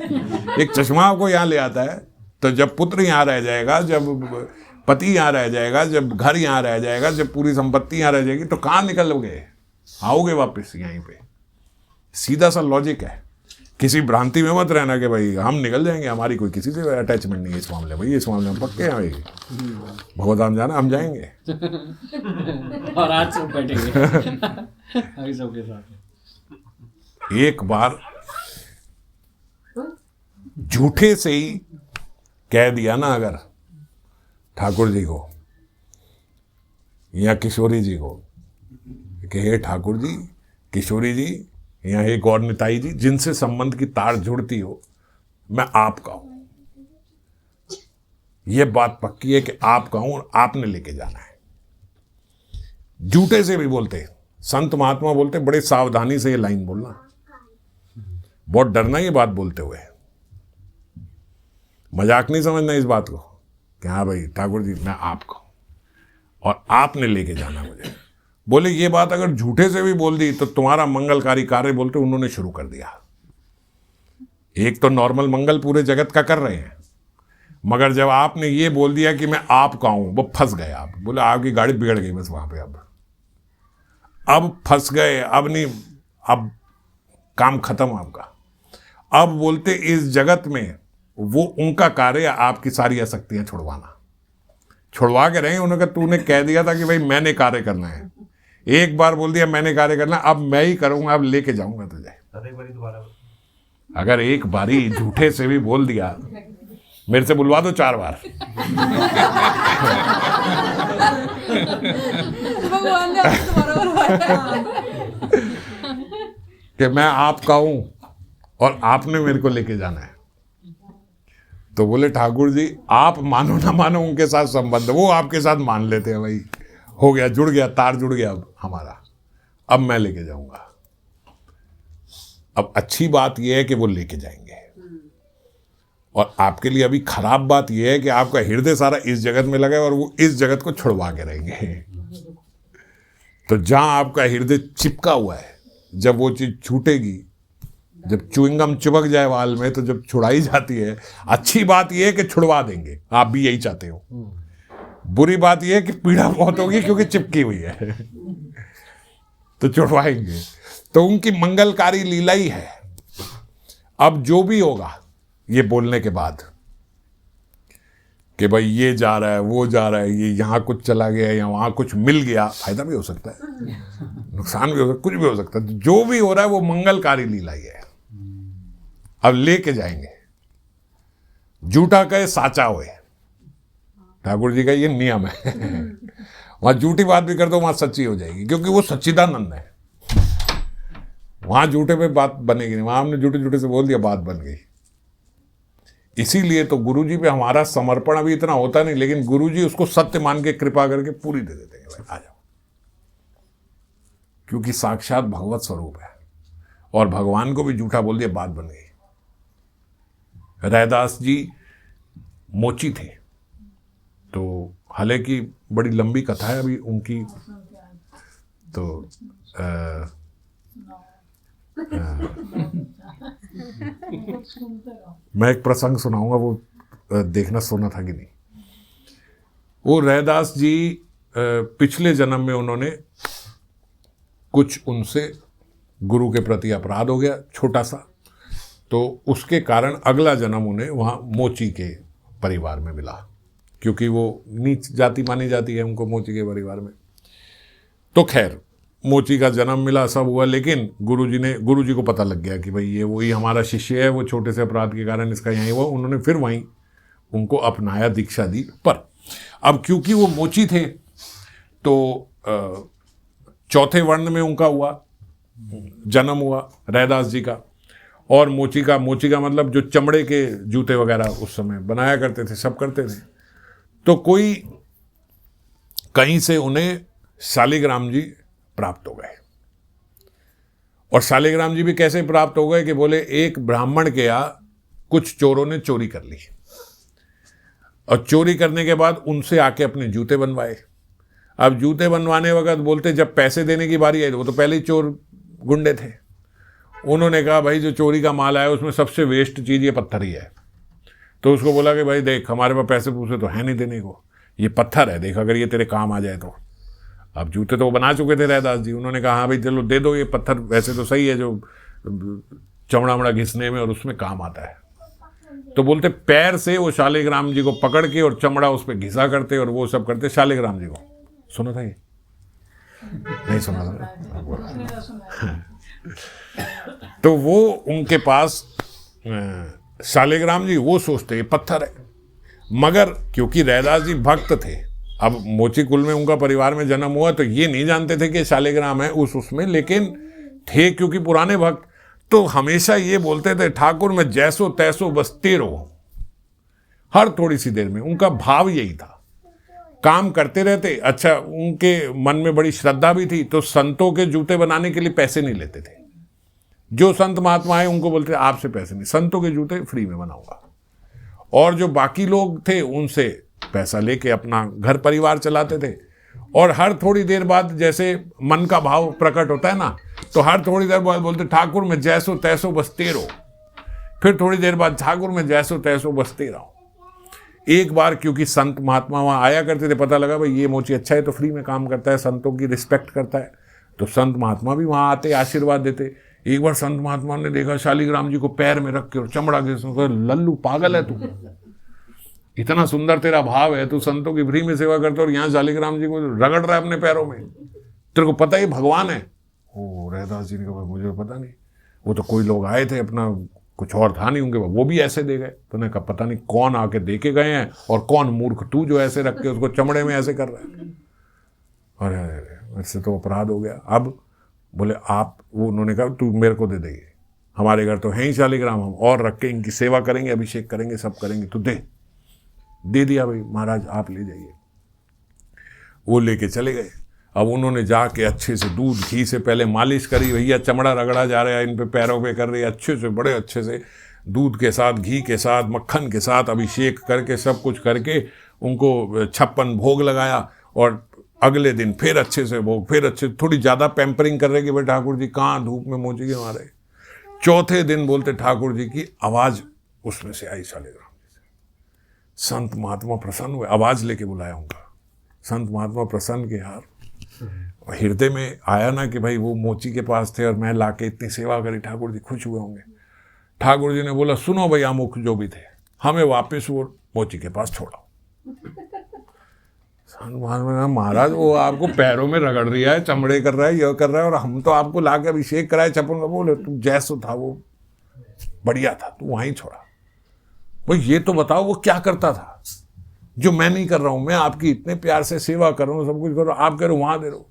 एक चश्मा आपको यहाँ ले आता है, तो जब पुत्र यहाँ रह जाएगा, जब पति यहाँ रह जाएगा, जब घर यहाँ रह जाएगा, जब पूरी संपत्ति यहाँ रह जाएगी, तो कहाँ निकलोगे? आओगे वापस यहीं पे। सीधा सा लॉजिक है। किसी भ्रांति में मत रहना कि भाई हम निकल जाएंगे, हमारी कोई किसी से अटैचमेंट नहीं है इस मामले में। इस मामले में पक्के हैं भाई, भगवतान जाना हम जाएंगे। और आज सब बैठेंगे अभी सबके साथ। एक बार झूठे से ही कह दिया ना अगर ठाकुर जी को या किशोरी जी को कि हे ठाकुर जी, किशोरी जी या हे गौर निताई जी, जिनसे संबंध की तार जुड़ती हो, मैं आपका हूं। यह बात पक्की है कि आपका हूं और आपने लेके जाना है। झूठे से भी बोलते, संत महात्मा बोलते बड़े सावधानी से ये लाइन बोलना, बहुत डरना ये बात बोलते हुए। मजाक नहीं समझना इस बात को कि हाँ भाई ठाकुर जी मैं आपका हूं और आपने लेके जाना मुझे। बोले ये बात अगर झूठे से भी बोल दी तो तुम्हारा मंगलकारी कार्य बोलते उन्होंने शुरू कर दिया। एक तो नॉर्मल मंगल पूरे जगत का कर रहे हैं, मगर जब आपने ये बोल दिया कि मैं आपका हूं, वो फंस गए आप। बोले आपकी गाड़ी बिगड़ गई बस वहां पे। अब फंस गए, अब नहीं, अब काम खत्म आपका। अब बोलते इस जगत में वो उनका कार्य है आपकी सारी आसक्तियां छुड़वा के रहे। उन्होंने कहा तूने कह दिया था कि भाई मैंने कार्य करना है, एक बार बोल दिया मैंने कार्य करना, अब मैं ही करूंगा, अब लेके जाऊंगा तुझे। अगर एक बारी झूठे से भी बोल दिया, मेरे से बुलवा दो 4 बार। भगवान ने आपको दोबारा बुलवाया कि मैं आपका हूं और आपने मेरे को लेके जाना है। तो बोले ठाकुर जी आप मानो ना मानो उनके साथ संबंध, वो आपके साथ मान लेते हैं भाई, हो गया, जुड़ गया, तार जुड़ गया अब हमारा, अब मैं लेके जाऊंगा। अब अच्छी बात यह है कि वो लेके जाएंगे, और आपके लिए अभी खराब बात यह है कि आपका हृदय सारा इस जगत में लगा है और वो इस जगत को छुड़वा के रहेंगे। तो जहां आपका हृदय चिपका हुआ है, जब वो चीज छूटेगी, जब च्युइंगम चिपक जाए वाल में, तो जब छुड़ाई जाती है, अच्छी बात यह है कि छुड़वा देंगे, आप भी यही चाहते हो। बुरी बात यह है कि पीड़ा बहुत होगी क्योंकि चिपकी हुई है। तो छुड़वाएंगे, तो उनकी मंगलकारी लीला ही है। अब जो भी होगा ये बोलने के बाद कि भाई ये जा रहा है, वो जा रहा है, ये यहाँ कुछ चला गया या वहाँ कुछ मिल गया, फायदा भी हो सकता है, नुकसान भी हो सकता है, कुछ भी हो सकता है। जो भी हो रहा है वो मंगलकारी लीला ही है। अब लेके जाएंगे। झूठा कहे साचा होए, ठाकुर जी का ये नियम है। वहां झूठी बात भी कर दो, वहां सच्ची हो जाएगी, क्योंकि वो सच्चिदानंद है। वहां झूठे पे बात बनेगी नहीं, वहां हमने झूठे झूठे से बोल दिया, बात बन गई। इसीलिए तो गुरुजी पे हमारा समर्पण अभी इतना होता नहीं, लेकिन गुरुजी उसको सत्य मान के कृपा करके पूरी दे देते हैं, भाई आ जाओ, क्योंकि साक्षात भगवत स्वरूप है। और भगवान को भी झूठा बोल दिया, बात बन गई। रैदास जी मोची थे, तो हालांकि बड़ी लंबी कथा है अभी उनकी, तो मैं एक प्रसंग सुनाऊंगा, वो देखना सोना था कि नहीं। वो रैदास जी पिछले जन्म में उन्होंने कुछ, उनसे गुरु के प्रति अपराध हो गया छोटा सा, तो उसके कारण अगला जन्म उन्हें वहाँ मोची के परिवार में मिला, क्योंकि वो नीच जाति मानी जाती है उनको मोची के परिवार में। तो खैर मोची का जन्म मिला, सब हुआ, लेकिन गुरुजी को पता लग गया कि भाई ये वही हमारा शिष्य है, वो छोटे से अपराध के कारण इसका यहीं हुआ। उन्होंने फिर वहीं उनको अपनाया, दीक्षा दी। पर अब क्योंकि वो मोची थे, तो चौथे वर्ण में उनका हुआ जन्म हुआ रैदास जी का। और मोची का मतलब जो चमड़े के जूते वगैरह उस समय बनाया करते थे, सब करते थे। तो कोई कहीं से उन्हें शालिग्राम जी प्राप्त हो गए। और शालिग्राम जी भी कैसे प्राप्त हो गए कि बोले एक ब्राह्मण के यहाँ कुछ चोरों ने चोरी कर ली और चोरी करने के बाद उनसे आके अपने जूते बनवाए। अब जूते बनवाने वक्त बोलते जब पैसे देने की बारी आई, वो तो पहले ही चोर गुंडे थे, उन्होंने कहा भाई जो चोरी का माल आया उसमें सबसे वेस्ट चीज़ ये पत्थर ही है। तो उसको बोला कि भाई देख हमारे पास पैसे पूछे तो है नहीं देने को, ये पत्थर है, देख अगर ये तेरे काम आ जाए तो। अब जूते तो वो बना चुके थे रैदास जी, उन्होंने कहा हाँ भाई चलो दे दो, ये पत्थर वैसे तो सही है जो चमड़ा वमड़ा घिसने में और उसमें काम आता है। तो बोलते पैर से वो शालिग्राम जी को पकड़ के और चमड़ा उस पर घिसा करते और वो सब करते शालिग्राम जी को। सुना था ये? नहीं सुना था? तो वो उनके पास शालिग्राम जी वो सोचते ये पत्थर है, मगर क्योंकि रैदास जी भक्त थे, अब मोची कुल में उनका परिवार में जन्म हुआ तो ये नहीं जानते थे कि शालिग्राम है उसमें, लेकिन थे क्योंकि पुराने भक्त, तो हमेशा ये बोलते थे ठाकुर में जैसो तैसो बसते रहो। हर थोड़ी सी देर में उनका भाव यही था, काम करते रहते। अच्छा उनके मन में बड़ी श्रद्धा भी थी, तो संतों के जूते बनाने के लिए पैसे नहीं लेते थे। जो संत महात्मा है उनको बोलते आपसे पैसे नहीं, संतों के जूते फ्री में बनाऊंगा। और जो बाकी लोग थे उनसे पैसा लेके अपना घर परिवार चलाते थे। और हर थोड़ी देर बाद जैसे मन का भाव प्रकट होता है ना, तो हर थोड़ी देर बाद बोलते ठाकुर में जैसो तैसो बसते रहो। फिर थोड़ी देर बाद ठाकुर में जैसो तैसो बसते रहो। एक बार क्योंकि संत महात्मा वहाँ आया करते थे, पता लगा भाई ये मोची अच्छा है तो फ्री में काम करता है, संतों की रिस्पेक्ट करता है, तो संत महात्मा भी वहाँ आते आशीर्वाद देते। एक बार संत महात्मा ने देखा शालिग्राम जी को पैर में रख के और चमड़ा के, लल्लू पागल है तू, इतना सुंदर तेरा भाव है, तू संतों की फ्री में सेवा करता और यहाँ शालिग्राम जी को रगड़ रहा है अपने पैरों में, तेरे को पता ही भगवान है। ओ रैदास जी ने कहा मुझे पता नहीं, वो तो कोई लोग आए थे अपना, कुछ और था नहीं उनके पास, वो भी ऐसे दे गए। तो ने कहा पता नहीं कौन आके दे के गए हैं और कौन मूर्ख तू जो ऐसे रख के उसको चमड़े में ऐसे कर रहा है। अरे इससे तो अपराध हो गया। अब बोले आप, वो उन्होंने कहा तू मेरे को दे देंगे, हमारे घर तो है ही शालिग्राम, हम और रख के इनकी सेवा करेंगे, अभिषेक करेंगे, सब करेंगे, तू दे दिया भाई महाराज आप ले जाइए। वो लेके चले गए। अब उन्होंने जाके अच्छे से दूध घी से पहले मालिश करी, भैया चमड़ा रगड़ा जा रहा है इन पे, पैरों पे कर रही है, अच्छे से बड़े अच्छे से दूध के साथ घी के साथ मक्खन के साथ अभिषेक करके सब कुछ करके उनको 56 भोग लगाया। और अगले दिन फिर अच्छे से भोग, फिर अच्छे, थोड़ी ज़्यादा पैम्परिंग कर रहे कि भाई ठाकुर जी कहाँ धूप में मोची के मारे। चौथे दिन बोलते ठाकुर जी की आवाज़ उसमें से आई शालिग्राम जी से। संत महात्मा प्रसन्न हुए, आवाज़ लेके बुलाया उनका। संत महात्मा प्रसन्न के यार हृदय में आया ना कि भाई वो मोची के पास थे और मैं लाके इतनी सेवा करी, ठाकुर जी खुश हुए होंगे। ठाकुर जी ने बोला सुनो भैया मुख जो भी थे, हमें वापस वो मोची के पास छोड़ो। महाराज वो आपको पैरों में रगड़ रही है, चमड़े कर रहा है, यह कर रहा है, और हम तो आपको लाके अभिषेक कराए छप्पन का। बोले तू जैसो था वो बढ़िया था, तू वहीं छोड़ा। भाई ये तो बताओ वो क्या करता था जो मैं नहीं कर रहा हूं? मैं आपकी इतने प्यार से सेवा कर रहा हूँ, सब कुछ कर रहा हूँ, आप कह रहे हो वहां दे रहे हो।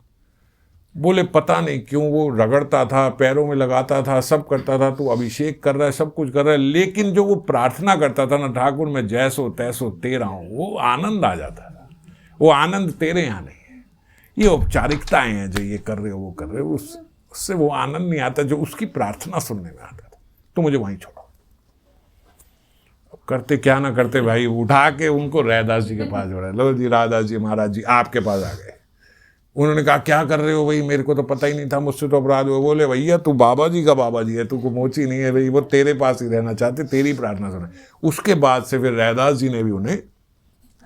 बोले पता नहीं क्यों वो रगड़ता था, पैरों में लगाता था, सब करता था, तू अभिषेक कर रहा है, सब कुछ कर रहा है, लेकिन जो वो प्रार्थना करता था ना ठाकुर मैं जैसो तैसो तेरा हूँ, वो आनंद आ जाता था। वो आनंद तेरे यहाँ नहीं है, ये औपचारिकताएं हैं जो ये कर रहे हो वो कर रहे हो, उससे वो आनंद नहीं आता जो उसकी प्रार्थना सुनने में आता था। तो मुझे वहीं छोड़ो। करते क्या ना करते भाई, उठा के उनको रैदास जी के पास जोड़ा। लो जी रैदास जी महाराज जी आपके पास आ गए। उन्होंने कहा क्या कर रहे हो भाई, मेरे को तो पता ही नहीं था, मुझसे तो अपराध हुआ। बोले भैया तू बाबा जी का बाबा जी है, तू को मोची नहीं है भाई, वो तेरे पास ही रहना चाहते, तेरी प्रार्थना सुने। उसके बाद से फिर रैदास जी ने भी उन्हें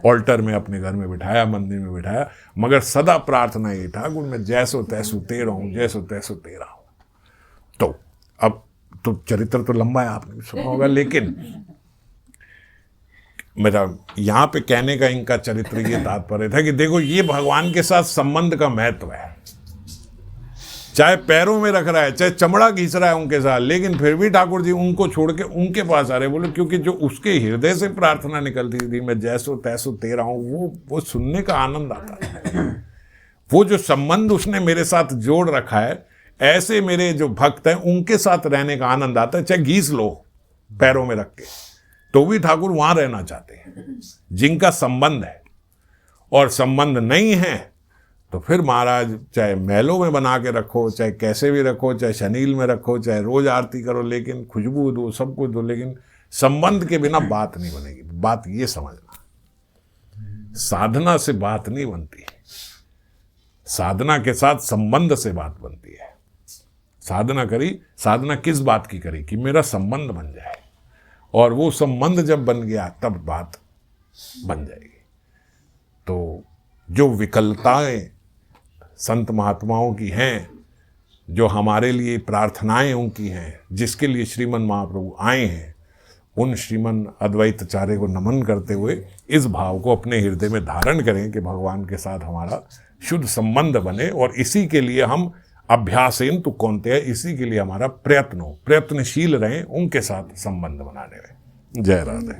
ऑल्टर में अपने घर में बिठाया, मंदिर में बिठाया, मगर सदा प्रार्थना ये ठाकुर मैं जैसो तैसो तेरा हूँ, जैसो तैसो तेरा हूँ। तो अब तो चरित्र तो लंबा है, आपने भी सुना होगा, लेकिन मेरा यहाँ पे कहने का इनका चरित्र ये तात्पर्य था कि देखो ये भगवान के साथ संबंध का महत्व है। चाहे पैरों में रख रहा है, चाहे चमड़ा घिस रहा है उनके साथ, लेकिन फिर भी ठाकुर जी उनको छोड़ के उनके पास आ रहे। बोले क्योंकि जो उसके हृदय से प्रार्थना निकलती थी मैं जैसो तैसो तेरा हूँ, वो सुनने का आनंद आता है। वो जो संबंध उसने मेरे साथ जोड़ रखा है, ऐसे मेरे जो भक्त हैं उनके साथ रहने का आनंद आता है। चाहे घीस लो पैरों में रख के, तो भी ठाकुर वहां रहना चाहते हैं जिनका संबंध है। और संबंध नहीं है तो फिर महाराज चाहे महलों में बना के रखो, चाहे कैसे भी रखो, चाहे शनील में रखो, चाहे रोज आरती करो, लेकिन खुशबू दो, सब कुछ दो, लेकिन संबंध के बिना बात नहीं बनेगी। बात ये समझना, साधना से बात नहीं बनती, साधना के साथ संबंध से बात बनती है। साधना करी, साधना किस बात की करी कि मेरा संबंध बन जाए, और वो संबंध जब बन गया तब बात बन जाएगी। तो जो विकलताएं संत महात्माओं की हैं, जो हमारे लिए प्रार्थनाएं उनकी हैं, जिसके लिए श्रीमन महाप्रभु आए हैं, उन श्रीमन अद्वैताचार्य को नमन करते हुए इस भाव को अपने हृदय में धारण करें कि भगवान के साथ हमारा शुद्ध संबंध बने, और इसी के लिए हम अभ्यासेन तु कौन्तेय, इसी के लिए हमारा प्रयत्न हो, प्रयत्नशील रहें उनके साथ संबंध बनाने में। जय राधे।